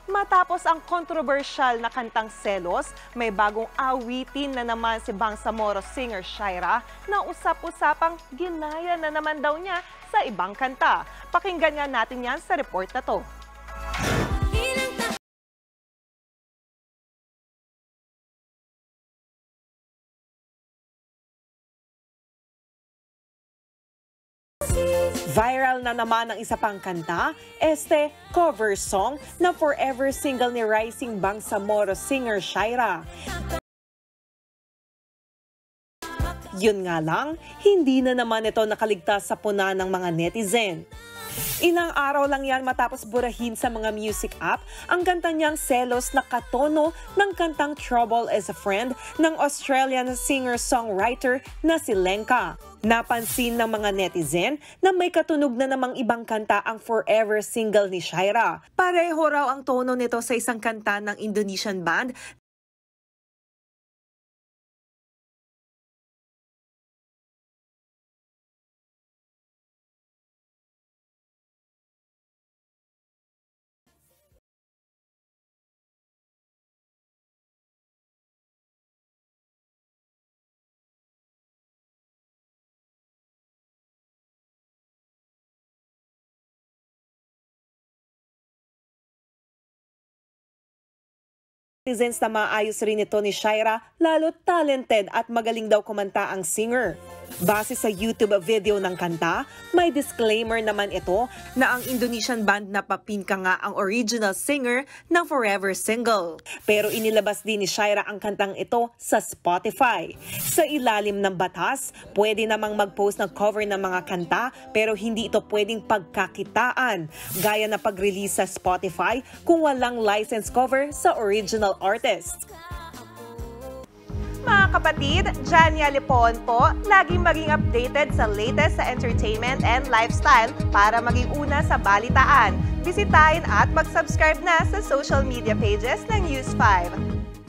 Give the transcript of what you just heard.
Matapos ang kontrobersyal na kantang Selos, may bagong awitin na naman si Bangsamoro singer Shaira na usap-usapang ginaya na naman daw niya sa ibang kanta. Pakinggan nga natin yan sa report na to. Viral na naman ang isa pang kanta, cover song na forever single ni rising Bangsamoro singer Shaira. Yun nga lang, hindi na naman ito nakaligtas sa puna ng mga netizen. Ilang araw lang yan matapos burahin sa mga music app ang kanta niyang Selos na katono ng kantang Trouble as a Friend ng Australian singer-songwriter na si Lenka. Napansin ng mga netizen na may katunog na namang ibang kanta ang forever single ni Shaira. Pareho raw ang tono nito sa isang kanta ng Indonesian band netizens na maayos rin ito ni Shaira, lalo talented at magaling daw kumanta ang singer. Base sa YouTube video ng kanta, may disclaimer naman ito na ang Indonesian band na Papinka nga ang original singer ng forever single. Pero inilabas din ni Shaira ang kantang ito sa Spotify. Sa ilalim ng batas, pwede namang mag-post ng cover ng mga kanta pero hindi ito pwedeng pagkakitaan gaya na pag-release sa Spotify kung walang license cover sa original artist. Mga kapatid, Jania Lipon po, laging maging updated sa latest sa entertainment and lifestyle para maging una sa balitaan. Bisitahin at mag-subscribe na sa social media pages ng News 5.